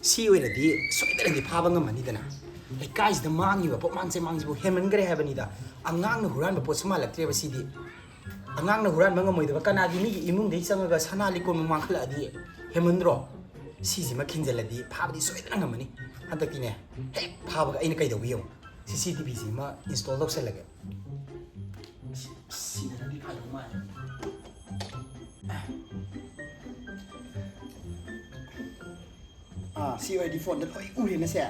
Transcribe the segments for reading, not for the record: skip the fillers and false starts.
सी ओइरदी सोइदरदी फाबा ngमनिदना लेकाइस the मांगिबा पोक मांगजिबो हेमनगरे हेबनिदा अंगांग हुरान पोत समालक्त्रे बसिदी अंगांग हुरान ngमोइदबा कनागी मिगी इमुंग दे संगगा सना लिकोन मांखलादी हेमनद्रो सीजी मा खिंजलदी फाबदी सोइदर ngमनि हंतकिने हे फाबगा आइना कइदबियो CCTV जी मा इंस्टॉल तौसलगे सीदरदी फादो मा सी ओइदी फोन द लोइ उरिना से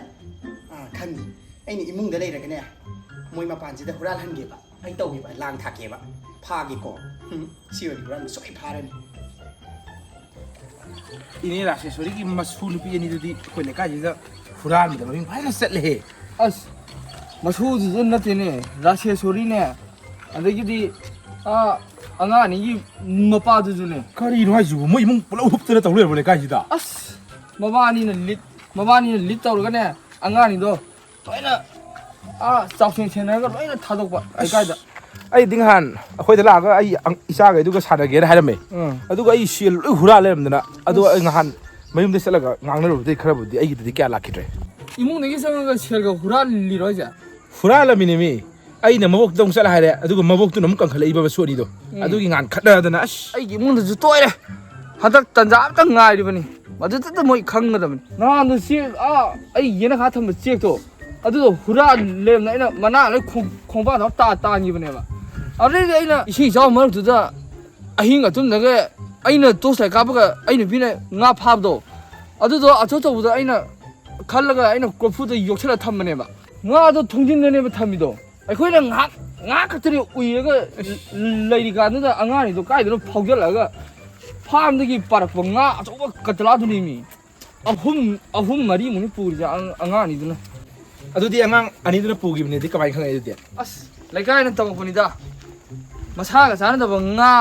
खंगी आइनी इमुंग द लेरगने मोइ मपान जिदा हुराल हनगेबा आइ तौगेबा लांग थाकेबा फागेको सी ओइदी हुराल सोइ फारनी इनी राशेश्वरी की मसू नुपी अनिदुदी कोइ लेकाजिदा हुराल द ममिंग फाइना सेटले अस मसू जिजन नतेने राशेश्वरी ने अदगिदी अंगानी की मपादुजुने करी नो हाइजु मोइ इमुंग पुला हुप्तना तौले बोले काजिदा अस मबानी लीड तौरगने अंगानीदो लोइना चाउसें सेनरगा लोइना थादोकबा लेकाइदा आई दिंहान अखोइदा लागा आई इचागा इदुगा सानागेर हारमे अदुगा आई सेल लोइ हुरा लेरमदना अदु nghan mayum de selaga ngangnarubdi kharabuди ai gidi kya lakhitre imung negi sanga selga hura liroja hura la minimi ai na mabok dong sala hare aduga mabok tu nam kankhala iba sori do adugi ngan khadna dana as ai gi imung ju toire hadak tanja ta ngai ribani madu ta moi khangadam na no si ai yena kha tham chek to adu hura lem na ina mana le khongba no ta ni bane ba are ai na isi jaw mar tu da ahinga tum naga aina tosai kabaga aina bina nga phab do adudo acho buda aina khallaga aina kofu da yoksala thammane ba nga do thongjin ne ba thamido akhoi na nga khatri uiraga leiri ga na angani do kai do phaujalaga farm dagi parak nga acho katla du ni mi ahum mari muni purja angani duna adudi angang ani duna pugi bne di kamai khangai de as laikai na tawpuni da masa ga sana da nga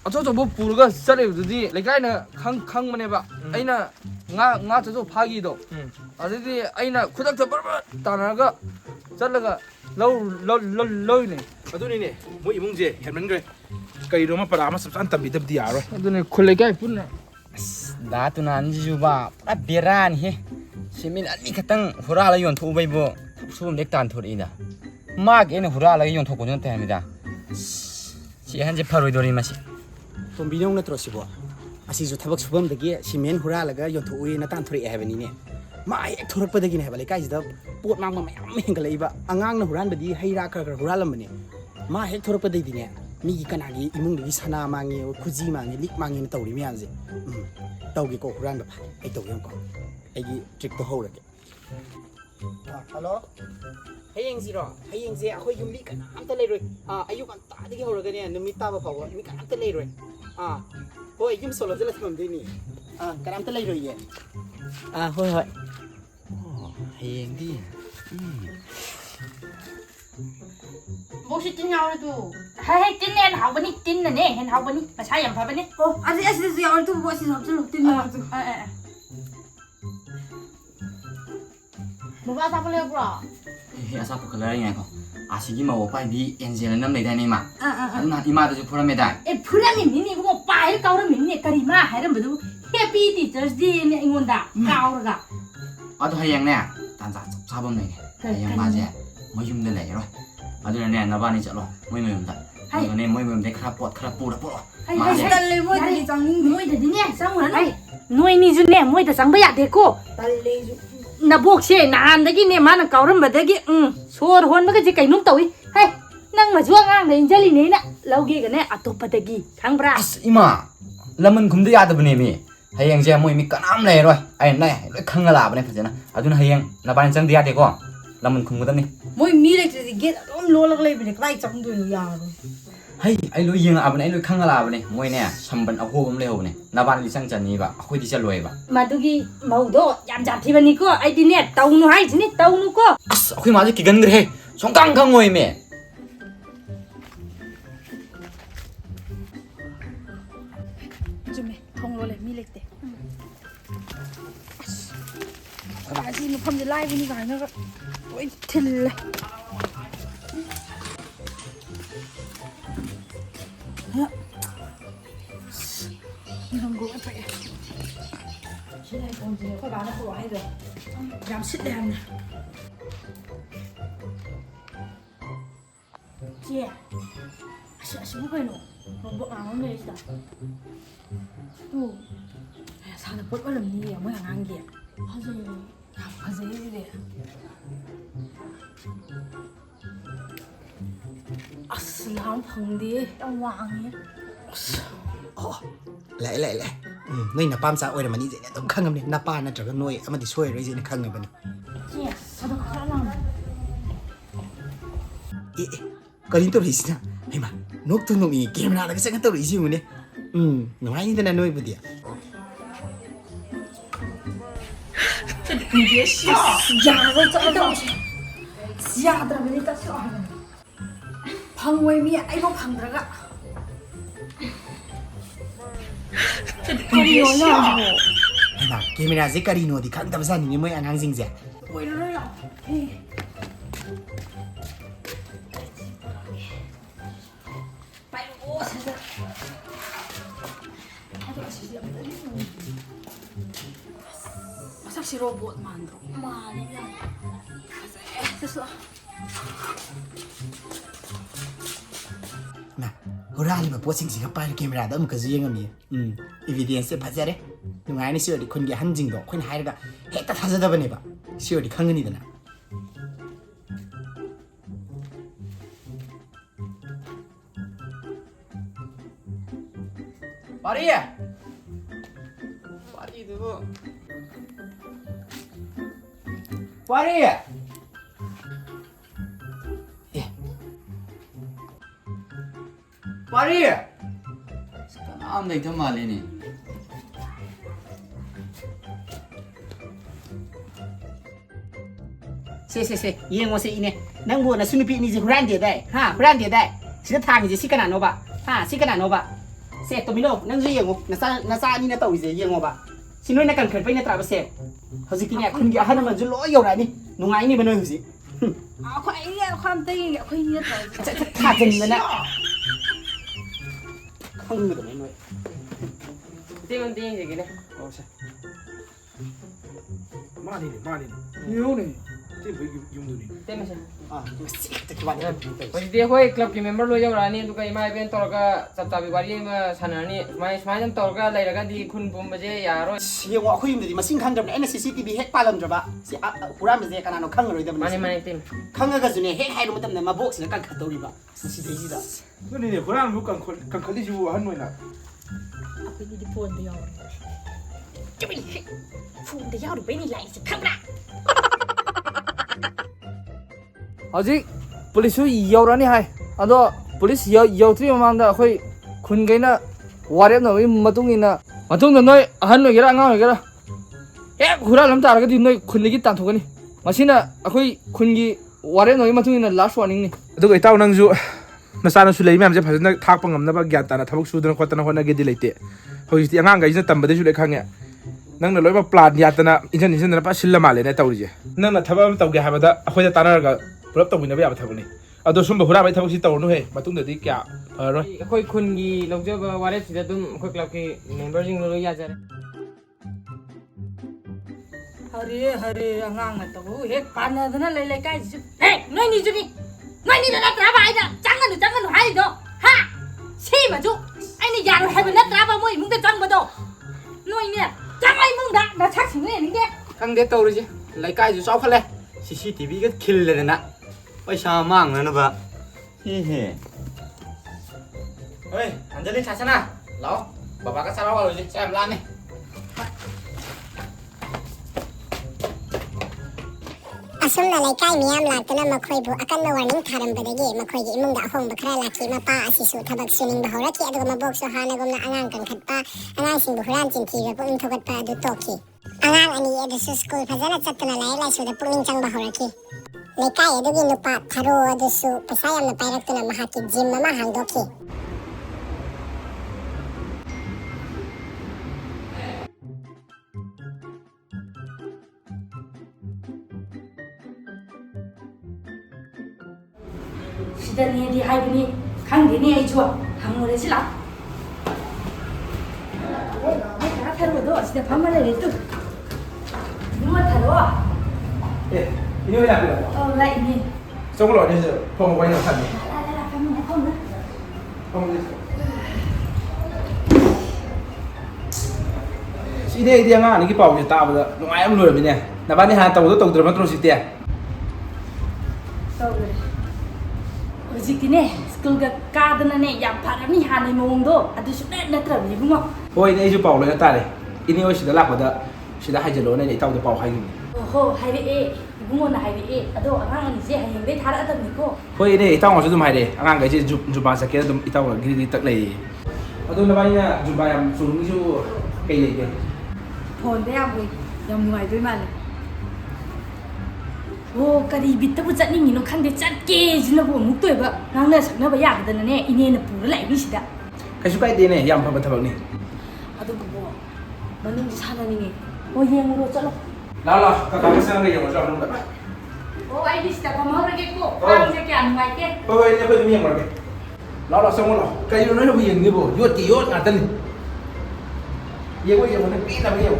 अचो बो पुरगा चले दुदी लेकाइना खंग मनेबा आइना nga चो फागी दो अदि आइना खुदक त बरबर तानागा चलगा लौने अदुनि ने मो इमुंजे हेमनग्रे कइरो मा परा मा सबसान तबि दबदि यारो अदुनि खुले काय पुन्ना दातुना अंजुबा पुरा बेरान हे सिमिन अनि खतंग हुराला योन थुबैबो सुम देक तान थोरिना माग एने हुराला योन थोको न तामिदा सी हंजे फरोइदोरि मासी तोंबिनों नत्रो सिबो असिजु थबक सुबम दगी सिमेन हुरालगा योथोई न तान थोरि हेबनिने मा एक थोरकपदगी ने हेबले काइजदा पोट मांग मयम हेंगलैबा अंगांग न हुरानबदी हैरा खर हुरालमने मा एक थोरकपदगी दिने मिगी कनागी इमुंग दगी सना मांगे खुजी मांगे लिक मांगे न तौरि मियामजे तौगे को हुरानबा ए तौगे को एगी ट्रिक तो होरगे hello hayengziro hayengze akhoi yumbi kana amta leiroi ayuk an ta digi horagane numit ta ba fawa mi kana amta leiroi hoi yum solo jela thamam dini kana amta leiroi ye hoi hayengdi bosi tin yaw tu hai tin nen haw bani tin na ne hen haw bani pasai yam pha bani asi yaw tu bosi haw tu tin yaw tu Bapak apa boleh bro? Asa ko kala yang ko asigi ma opai di angel nam nei dai nei ma an hati ma da ju phura me dai phura me ni ko pai ka ro min ne kari ma hai ram bu happy teachers day ne ingon da ka ro ga adu hayang ne tan sa sabam nei hayang ma je mayum de nei ro adu ne na ba ni chalo mayum da ne mayum de khara pot khara pu da po ma je le moi da chang ni moi da ni sang ran ai noi ni ju ne moi da sang ba ya de ko talle ju na bok se nan dagi ne mana kauram badagi sor hon baga je kainum tawi hai nang ma juang ang da injali ne na lauge ga ne atopadagi khangbra as ima lamon khumda ya da bane mi hayang je moi mi kanam le roi ai nai loi khangala bane phajana aduna hayang na ban chang dia de ko lamon khum ga ni moi mi le ti get om lo lag le bane kai chang du ya ro hai ai loi yeng abane ai loi khangala bane moi ne samban ahobam le hobane na ban li sang chani ba akhoi di chaloi ba madugi mau do yam jam thi bani ko ai di ne taunu hai chini taunu ko as akhoi ma je kigan gre songkang kang moi me jume thong lo le mi lekte ba ji no pham de lai bani ga na oi thil le 이런 거 어때? 아이폰지 거기 안에 보러 해도 ям 실례하네. 姐, 아시부 그래노. 뭐 아무 말이다. 또 사는 볼 얼음니 뭐야 안 게. 하세요. 아스 양 펑디 양 왕이. lại nơi nạp pam sa oi mà đi dễ đúng khăng ngầm này nạp pa nạp trở cái nuôi mà đi xuôi rồi dễ này khăng ngầm này 姐, 사도 가라랑. có đến tôi gì nè mà nốt tôi nụ ý game nào là cái sẽ tôi gì mà nè nói như thế này nuôi bữa tiệc 你别笑，哑了这东西，吓得你这笑。胖外面哎，我胖这个。你别笑。哎妈，camera sẽ cari nó thì khẳng tâm ra thì mới ăn hàng gì vậy? Ôi nó rồi. Bay ô thật. Masa si robot mandro? Mali yan. Sasa. Nè, huranbi mà post gì cái camera đó một cái gì ngầm gì? Evidence phải ra đấy. Nhưng mà anh sửa đi con cái hành trình đó, con hai cái hết tất cả ra bên này ba. Sửa đi khăng cái gì đó nè. Pari itu. Pari. Pari. Sekarang dah itu mal ini. Se, yên ngô se ini. Nang buồn là suy nghĩ gì huranbi đây, ha, huranbi đây. Chỉ thang gì xí cái nào nó ba, ha, xí cái nào nó ba. Se tomino nang gì yên ngô, nasa ni na tàu gì yên ngô ba. Xin nói na cần khẩn phải na trà se. Hầu gì kia khun kia hắn mà dù lỗi yêu này đi, nung ai ni bên nơi gì. khoan tây khoai nhiệt rồi. Thả dần rồi nè. Không được cái này. Tiêm gì cái này? Mali. Nhiều này. Tiêm với dùng đồ này. Tiêm sao? Cái bạn này. Bây giờ khôi club cái member lo jau rani tu cái mai bên tàu cái sắp tới cái mà sanani mai jam tàu cái lại cái đi khun bom baje ya rồi. Yung ako yung di masing khang jam na CCTV het palam jaba. Si huranbi je kana no khang rồi da. Mani tiêm. Khang ga june het hai ro matam na ma box na kan khatori ba. Si dei ji da. Cái này huranbi cần khẩn đi chú hắn nuôi nè. Aku ni di phone dia. Cuba ni. Phone dia udah bini lain sekarang. Hꯧzik police yawrani hai ado police yawtri mamangda akhoi khun gaina warem na matungina matungda noi ahan noi gera anga gera ek hura lam tar ga di noi khun gi tan thogani masina akhoi khun gi warem noi matungina last warning ni adu itaw nangju nasana su lei myam je phajna thak pangam na ba gyan ta na thabuk su dana khotana hona ge di leite hoi ti anga ga ina tambade su le khange nang na loi ba plan ya ta na injan na pa silla male na tawri je nang na thabam tawge ha ba da akhoi da tanar ga pulau tahu ni apa tahu ni? Aduh sumpah huranbi tahu si tahu nu he, matung dari kya, roy. Khoi khun gi log jo ba wale sida tum khoi club ke member jing lo ya jare. Hari angang na tahu het pana dana lele kai ju. Noi ni ju ni. Noi ni na traba ai da. Jangan hai do. Ha. Si ma ju. Ai ni ya hai ba na traba moi mung da jang ba do. Noi ni. Jang ai mung da chak sing ni de. Khang de tàu rồi chứ, lấy cái ju sao phật lên. CCTV cái kill lên nè. Ôi sao mang nữa bà. Ôi, anh lên chả nào. Lão, bà cái sao đâu rồi chứ, xem lan đi. Asum na lai kai miyam la tana makhoi bu akan na warning tharam badagi makhoi gi imung da hong bakra la ki ma pa asisu thabak suning bahora ki adu ma box so hana gum na angang kan khat pa angang sing buhran chin thi ba pung thogat pa adu toki angang ani adu school phajana chatna lai lai so da pung chang bahora ki lai kai adu gi nu pa tharo adu su pasayam na pairak tuna maha ki gym ma hang doki Sida ni di hai bini khang di ni ai chua hang mo le si la. Oi, ai ka thar mo do sida phama le tu. Ini apa ya? lại nè. Xong rồi đi rồi, không quay nào thật nhỉ? Lại không nữa. Không đi. Chị đây đi ngang cái bảo gì tao bây giờ, nó ai em lười mình nè. Là bạn đi hàng tàu tôi từ mà tôi xịt tiền. Đâu rồi? Hꯧꯖꯤꯛꯇꯤ ꯅꯦ ꯁ꯭ꯀꯨꯜꯒ ꯀꯥꯗꯅꯅꯦ ꯌꯥꯝ ꯐꯔꯕꯅꯤ ꯍꯥꯟꯅꯩ ꯃꯑꯣꯡꯗꯣ ꯑꯗꯨꯁꯨ ꯅꯠꯇ꯭ꯔꯕꯅꯤ ꯏꯕꯨꯡꯉꯣ. Ôi, này chú bảo lời ta này. Ini ôi xịt lạc vào đó, xịt hay giờ lối này tao được bảo hay gì? Ồ, 하이레 이bungo나 하이레 아도 아강 아니지 하이레 타라다니고. Ôi, này tao ngồi zoom hay đấy, anh cái gì zoom ba sẽ cái tao là cái gì tắc này. Aduh, là bao nhiêu zoom ba em xuống chú cái gì kìa. 폰데 야보이 ям 누아이도이 말레. 오, 까리 비트부 짠닝이노 칸데 짠게 지나보 묵도이바 낭나 saknaba 야거든네 이네나 부르 라이비시다. Cái số cái tiền này, yam phải thằng này. 아도 그거 너는지 사나닝이. 여행으로 쩔어. Là, các bạn sang đây rồi không được. 오, 아이비시다. 고마워라겠고. 방제게 안 갈게. Ôi, nhớ phải miệng rồi. Là xong rồi. Cái nó nói là miệng như bộ, yuột kỳ yuột à tân. Yêu quá yêu nó kỹ là yêu.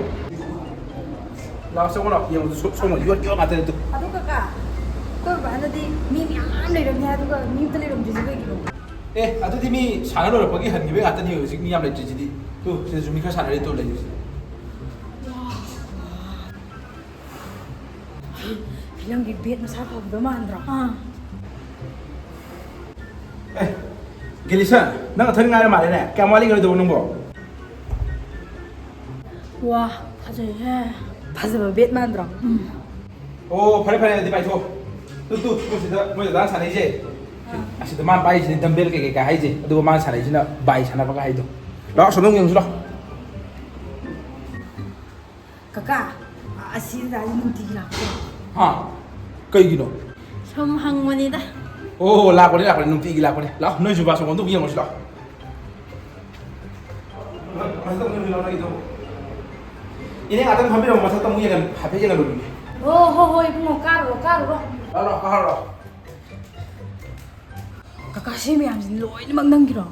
Là xong rồi, yêu xong rồi yuột yuột à tân. 아도 까까. 그 만나디 미미 안 내려냐 아도가 미들 내려면 되지 그기로. Ê, à tôi thì mi sáng rồi có cái hình như vậy à tân nhiều gì nhầm lại chỉ đi. Tu, thì chúng mình khai sản ở đây tôi lấy. 빌랑기 비엔나 살파보다 많더라. Ê, Gelisa, nó thân ngay mà đây này, kéo qua đi rồi đồ nông bộ. 와, 가져해. 봐서 몇 만들어. Ô, phải đi bài thôi. Tu, bây giờ đang sản này gì? À, sẽ mang bài gì, đâm bê cái hay gì? Tu mang sản này gì nữa, bài sản nào có hay đâu. Đó, số nông nghiệp đó. 까까, 아시다 이문디라. Hả? Cây gì đó? 섬항원이다. Ô, lạc vào đây, nông thị lạc vào đây. Đó, nơi chụp vào số món tu viên một chút đó. Ini nggak tahu hampir mau masak tamu yang HP jangan dulu. 오호호 이bungo 까르로. Đó, đó. 까까 심이 암진 로이니 막 남기라.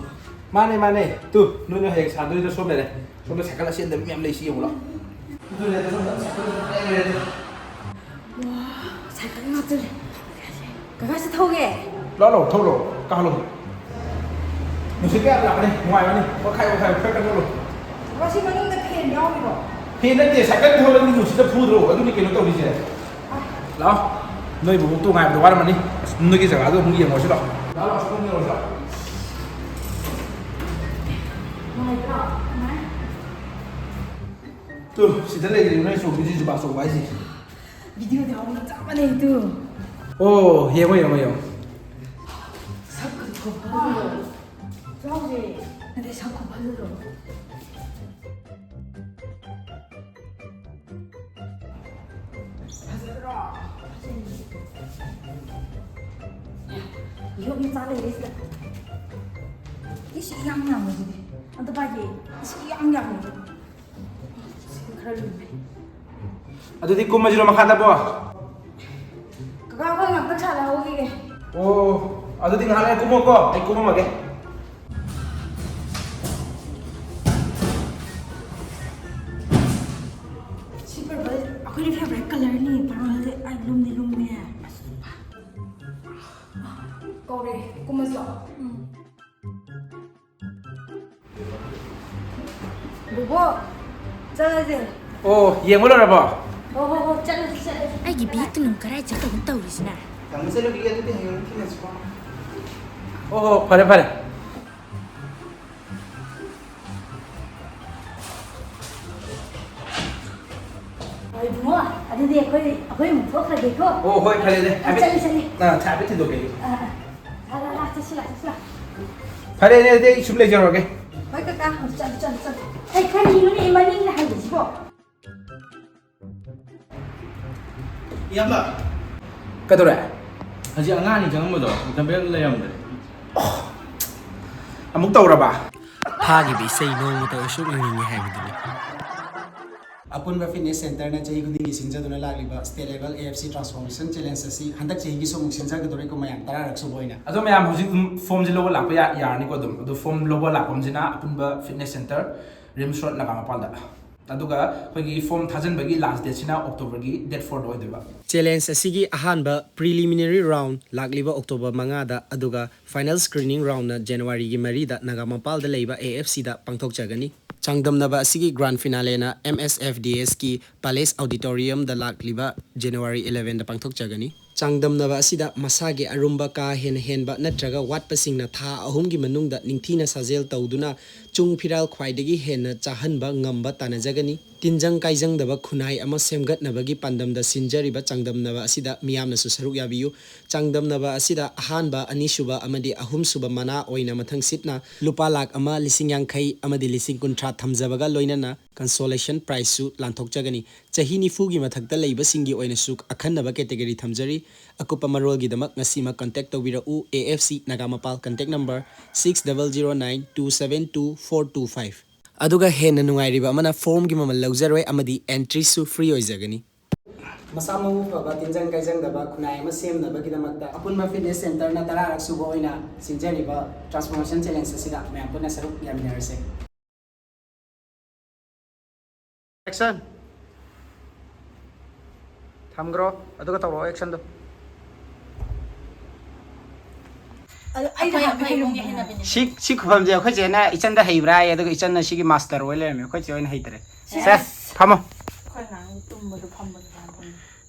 Mana. Tu, nunya hayang sandu itu som deh. Som deh sekali sih demi am lesi yang ulah. Tu deh, som deh. 와, 살짝 나들. 까까시 타오게. Đó, thâu rồi, cao rồi. Mình sẽ kẹp lại đây, ngoài vào đi. Có khai cái rồi. 까까시 먹는데 피엔 야오미고. Thì nó chỉ sạch cái thôi lên nhiều sẽ thu rồi, cái này nó tàu đi gì này. Đó, nơi bố tu ngày đồ ăn mà đi. Nơi cái giả rồi không nhiều ngồi chứ đâu. Đó là không nhiều rồi. Tu, chỉ thấy này cái này số cái gì bảo số cái gì. 비디오 나오는 짜만해 또. Ồ, hiểu. 사쿠 더 저기 내 사쿠 받으러. 여기 잘해 있어. 이시 양양이지. 안도 봐지. 이시 양양이지. 그러는데. Aduh di kuma jiro makan apa? 그거 양도 잘 나오게. Oh, aduh di ngahalin kuma ko. Ay kuma mage. Super ba? Ako yung favorite color ni. Parang ay lumi. Kore, kumaso. Bubo, 짜라지. Oh, iya mula apa? 짜라지. 아기 비트는 그래 저거 떠오르시나 Yang mesti lagi gitu deh, yang mungkin semua. Oh, pada. Ay, bumo. Adi di ako yung mukha ka dito. Oh, hoy kali deh. Sali. Nah, tapi itu kayak. sila. Pada ini deh, sudah jauh oke. Hoy, kaka. Can. Ay, kanino ni imaning na halos po. Iya mbak. Kedua. 아직 안 하니 저는 뭐죠? 일단 배울래요, 근데. Amuk tahu apa? Phakhiba esei nongmatasu ngangningi haibaduni. Apunba fitness center na chahi khudingi sinjaduna lagliba state level AFC transformation challenge asi handak chahi gi somuk sinjagadore ko mayam tara raksu boina. Ado mayam hojik form je lobo lakpa ya ni ko dum. Ado form lobo lakpam jina apunba fitness center rim shot lagama palda. ꯑꯗꯨꯒ ꯑꯩꯈꯣꯏꯒꯤ form ꯊꯥꯖꯤꯟꯕꯒꯤ ꯂꯥꯁ ꯗꯦꯠꯁꯤꯅ ꯑꯣꯛꯇꯣꯕꯔꯒꯤ date 4ꯗ ꯑꯣꯏꯗꯣꯏꯕ challenge ꯑꯁꯤꯒꯤ ꯑꯍꯥꯟꯕ ꯄ꯭ꯔꯤꯂꯤꯃꯤꯅꯔꯤ round ꯂꯥꯛꯂꯤꯕ October 5ꯗ ꯑꯗꯨꯒ final screening ꯔꯥꯎꯟꯅ ꯖꯅꯋꯥꯔꯤꯒꯤ 4ꯗ ꯅꯒꯥꯃꯄꯥꯜꯗ ꯂꯩꯕ AFCꯗ ꯄꯥꯡꯊꯣꯛꯆꯒꯅꯤ ꯆꯥꯡꯗꯝꯅꯕ ꯑꯁꯤꯒꯤ ꯒ꯭ꯔꯥꯟ ꯐꯤꯅꯥꯂꯦꯅ MSFDSꯀꯤ ꯄꯦꯂꯦꯁ ꯑꯣꯗꯤꯇꯣꯔꯤꯌꯝꯗ ꯂꯥꯛꯂꯤꯕ ꯖꯅꯋꯥꯔꯤ 11ꯗ ꯄꯥꯡꯊꯣꯛꯆꯒꯅꯤ ꯆꯥꯡꯗꯝꯅꯕ ꯑꯁꯤꯗ ꯃꯁꯥꯒꯤ ꯑꯔꯨꯝꯕ ꯀꯥ ꯍꯦꯟꯅ ꯍꯦꯟꯕ ꯅꯠꯇ꯭ꯔꯒ ꯋꯥꯠꯄꯁꯤꯡꯅ ꯊꯥ 3ꯒꯤ ꯃꯅꯨꯡꯗ ꯅꯤꯡꯊꯤꯅ ꯁꯥꯖꯦꯜ ꯇꯧꯗꯨꯅ ꯆꯨꯡ ꯐꯤꯔꯥꯜ ꯈ꯭ꯋꯥꯏꯗꯒꯤ ꯍꯦꯟꯅ ꯆꯥꯍꯟꯕ ꯉꯝꯕ ꯇꯥꯟꯅꯖꯒꯅꯤ ꯇꯤꯟꯖꯪ ꯀꯥꯏꯖꯪꯗꯕ ꯈꯨꯟꯅꯥꯏ ꯑꯃ ꯁꯦꯝꯒꯠꯅꯕꯒꯤ ꯄꯥꯟꯗꯝꯗ ꯁꯤꯟꯖꯔꯤꯕ ꯆꯥꯡꯗꯝꯅꯕ ꯑꯁꯤꯗ ꯃꯤꯌꯥꯝꯅꯁꯨ ꯁꯔꯨꯛ ꯌꯥꯕꯤꯌꯨ ꯆꯥꯡꯗꯝꯅꯕ ꯑꯁꯤꯗ ꯑꯍꯥꯟꯕ ꯑꯅꯤꯁꯨꯕ ꯑꯃꯗꯤ ꯑꯍꯨꯝꯁꯨꯕ ꯃꯅꯥ ꯑꯣꯏꯅ ꯃꯊꯪ ꯁꯤꯠꯅ ꯂꯨꯄꯥ ꯂꯥꯛ 1,50,000 ꯑꯃꯗꯤ 1,60,000 ꯊꯝꯖꯕꯒ ꯂꯣꯏꯅꯅ ꯀꯟꯁꯣꯂꯦꯁꯟ ꯄ꯭ꯔꯥꯏꯖꯁꯨ ꯂꯥꯟꯊꯣꯛꯆꯒꯅꯤ ꯆꯍꯤ 90ꯒꯤ ꯃꯊꯛꯇ ꯂꯩꯕꯁꯤꯡꯒꯤ ꯑꯣꯏꯅꯁꯨ ꯑꯈꯟꯅꯕ ꯀꯦꯇꯦꯒꯣꯔꯤ ꯊꯝꯖꯔꯤ ꯑꯀꯨꯞꯄ ꯃꯔꯣꯜꯒꯤꯗꯃꯛ ꯉꯁꯤꯃꯛ ꯀꯟꯇꯦꯛ ꯇꯧꯕꯤꯔꯛꯎ AFC ꯅꯒꯥꯃꯄꯥꯜ ꯀꯟꯇꯦꯛ ꯅꯝꯕꯔ 6009272425 ꯑꯗꯨꯒ ꯍꯦꯟꯅ ꯅꯨꯡꯉꯥꯏꯔꯤꯕ ꯑꯃꯅ ꯐꯣꯔꯝꯒꯤ ꯃꯃꯜ ꯂꯧꯖꯔꯣꯏ ꯑꯃꯗꯤ ꯑꯦꯟꯇ꯭ꯔꯤꯁꯨ ꯐ꯭ꯔꯤ ꯑꯣꯏꯖꯒꯅꯤ ꯃꯁꯥ ꯃꯎ ꯐꯕ ꯇꯤꯟꯖꯪ ꯀꯥꯏꯖꯪꯗꯕ ꯈꯨꯟꯅꯥꯏ ꯑꯃ ꯁꯦꯝꯅꯕꯒꯤꯗꯃꯛꯇ ꯑꯄꯨꯟꯕ ꯐꯤꯠꯅꯦꯁ ꯁꯦꯟꯇꯔꯅ 10ꯔꯛ ꯁꯨꯕ ꯑꯣꯏꯅ ꯁꯤꯟꯖꯔꯤꯕ ꯇ꯭ꯔꯥꯟꯁꯐꯣꯔꯃꯦꯁꯟ ꯆꯦꯂꯦꯟꯖ ꯑꯁꯤꯗ ꯃꯌꯥꯝ ꯄꯨꯟꯅ ꯁꯔꯨꯛ ꯌꯥꯃꯤꯟꯅꯔꯁꯦ ꯑꯦꯛꯁꯟ ꯊꯝꯒ꯭ꯔꯣ ꯑꯗꯨꯒ ꯇꯧꯔꯛꯑꯣ ꯑꯦꯛꯁꯟꯗꯣ ꯁꯤ ꯈꯨꯐꯝꯁꯦ ꯑꯩꯈꯣꯏ ꯆꯦꯅ ꯏꯆꯟꯗ ꯍꯩꯕ꯭ꯔꯥ ꯍꯥꯏ ꯑꯗꯨꯒ ꯏꯆꯟꯅ ꯁꯤꯒꯤ ꯃꯥꯁꯇꯔ ꯑꯣꯏ ꯂꯩꯔꯝꯃꯦ ꯑꯩꯈꯣꯏ ꯆꯦ ꯑꯣꯏꯅ ꯍꯩꯇ꯭ꯔꯦ ꯁꯦ ꯐꯝꯃꯣ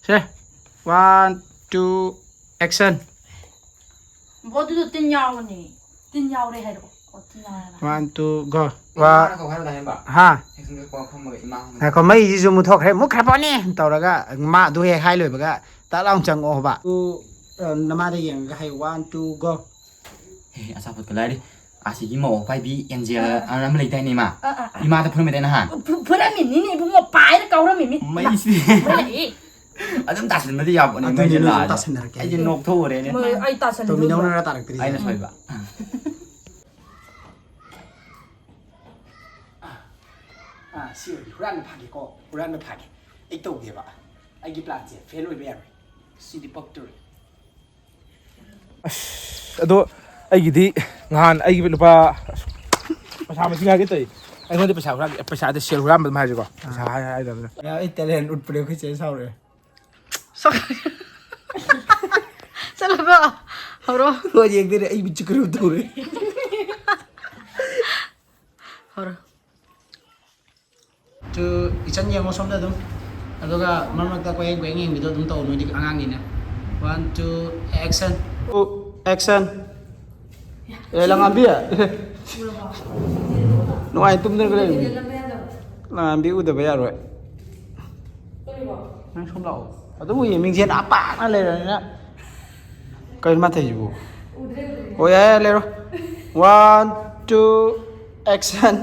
ꯁꯦ 1 2 ꯑꯦꯛꯁꯟ ꯕꯣꯗꯨꯗꯣ ꯇꯤꯟ ꯌꯥꯎꯕꯅꯤ ꯇꯤꯟ ꯌꯥꯎꯔꯦ ꯍꯥꯏꯔꯛꯑꯣ ꯇꯤꯟ ꯌꯥꯎꯔꯦ 1 2 go ꯍꯥ ꯉꯥꯏꯈꯣ ꯃꯩꯁꯤꯁꯨ ꯃꯨꯠꯈ꯭ꯔꯕꯅꯤ ꯇꯧꯔꯒ ꯃꯥ ꯑꯗꯨ ꯍꯦꯛ ꯍꯥꯏ ꯂꯣꯏꯕꯒ ꯇꯥꯛ ꯂꯥꯎ ꯆꯪꯉꯛꯑꯣꯕ ꯅꯃꯥꯗ ꯌꯦꯡꯉꯒ ꯍꯥꯏ 1 2 go ꯑꯆꯥꯄꯣꯠꯀ ꯂꯥꯏꯔꯤ ꯑꯁꯤꯒꯤ ꯃꯧ ꯄꯥꯏꯕꯤ ꯑꯦꯟꯖꯦꯜ ꯑꯃ ꯂꯩꯗꯥꯏꯅꯦ ꯏꯃꯥ ꯏꯃꯥꯗ ꯐꯨꯔꯝꯃꯤꯗ ꯅꯍꯥꯟ ꯐꯨꯔꯝꯃꯤꯅꯤꯅꯦ ꯏꯕꯨꯡꯉꯣ ꯄꯥꯏꯔ ꯀꯥꯎꯔꯝꯃꯤꯅꯤ ꯃꯩꯁꯤ ꯑꯗꯨꯝ ꯇꯥꯁꯟꯕꯗꯤ ꯌꯥꯕꯅꯦ ꯃꯩꯁꯦ ꯂꯥꯛꯑꯗꯤ ꯑꯩꯁꯦ ꯅꯣꯛꯊꯣꯛꯎꯔꯦꯅꯦ ꯑꯩ ꯇꯥꯁꯜꯂꯤ ꯇꯣꯃꯤꯅꯧꯅꯔ ꯇꯥꯔꯛꯇ꯭ꯔꯤꯁꯦ ꯑꯩꯅ ꯁꯣꯏꯕ ꯁꯤ ꯑꯣꯏꯗꯤ ꯍꯨꯔꯥꯟꯕ ꯐꯥꯒꯦꯀꯣ ꯍꯨꯔꯥꯟꯕ ꯐꯥꯒꯦ ꯑꯩ ꯇꯧꯒꯦꯕ ꯑꯩꯒꯤ ꯄ꯭ꯂꯥꯟꯁꯦ ꯐꯦꯜ ꯑꯣꯏꯕ ꯌꯥꯔꯣꯏ ꯁꯤꯗꯤ ꯄꯛꯇꯣꯔꯤ ꯑꯗꯣ ꯑꯩꯒꯤꯗꯤ ꯅꯍꯥꯟ ꯑꯩꯒꯤ ꯂꯨꯄꯥ ꯄꯩꯁꯥ ꯃꯁꯤꯡ ꯍꯥꯏꯒꯦ ꯇꯧꯏ ꯑꯩꯉꯣꯟꯗ ꯄꯩꯁꯥꯗ ꯁꯦꯜ ꯍꯨꯔꯥꯟꯕ ꯑꯗꯨꯝ ꯍꯥꯏꯔꯁꯤꯀꯣ ꯄꯩꯁꯥ ꯍꯥꯏꯗꯕꯅꯤꯅ ꯑꯩ ꯇꯦꯂꯦꯟ ꯎꯠꯄꯅꯦ ꯑꯩꯈꯣꯏ ꯆꯦ ꯁꯥꯎꯔꯦ ꯆꯠꯂꯕ ꯍꯧꯔꯣ ꯍꯣꯏ ꯌꯦꯡꯗꯣꯏꯅꯦ ꯑꯩ ꯃꯤꯠꯁꯨ ꯀꯔꯤꯝ ꯇꯧꯔꯦ ꯍꯧꯔꯣ ꯏꯆꯟ ꯌꯦꯡꯉꯣ ꯁꯣꯝꯗ ꯑꯗꯨꯝ ꯑꯗꯨꯒ ꯃꯔꯛ ꯃꯔꯛꯇ ꯀꯣꯌꯦꯡ ꯌꯦꯡꯕꯤꯗꯣ ꯑꯗꯨꯝ ꯇꯧ ꯅꯣꯏꯗꯤ ꯑꯉꯥꯡꯅꯤꯅ 1 2 ꯑꯦꯛꯁꯟ ꯑꯦꯛꯁꯟ ꯂꯪꯉꯥꯟꯕꯤ ꯅꯨꯡꯉꯥꯏ ꯇꯨꯝꯗꯅꯒ ꯂꯩꯕꯅꯤ ꯂꯪꯉꯥꯟꯕꯤ ꯎꯗꯕ ꯌꯥꯔꯣꯏ ꯅꯪ ꯁꯣꯝ ꯂꯥꯛꯑꯣ ꯑꯗꯨꯕꯨ ꯃꯤꯡꯁꯦꯟ ꯑꯄꯥꯛꯅ ꯂꯩꯔꯕꯅꯤꯅ ꯀꯩꯅꯣ ꯃꯥꯊꯩꯁꯤꯕꯨ ꯍꯣꯏ ꯌꯥꯔꯦ ꯂꯩꯔꯣ 1 2 ꯑꯦꯛꯁꯟ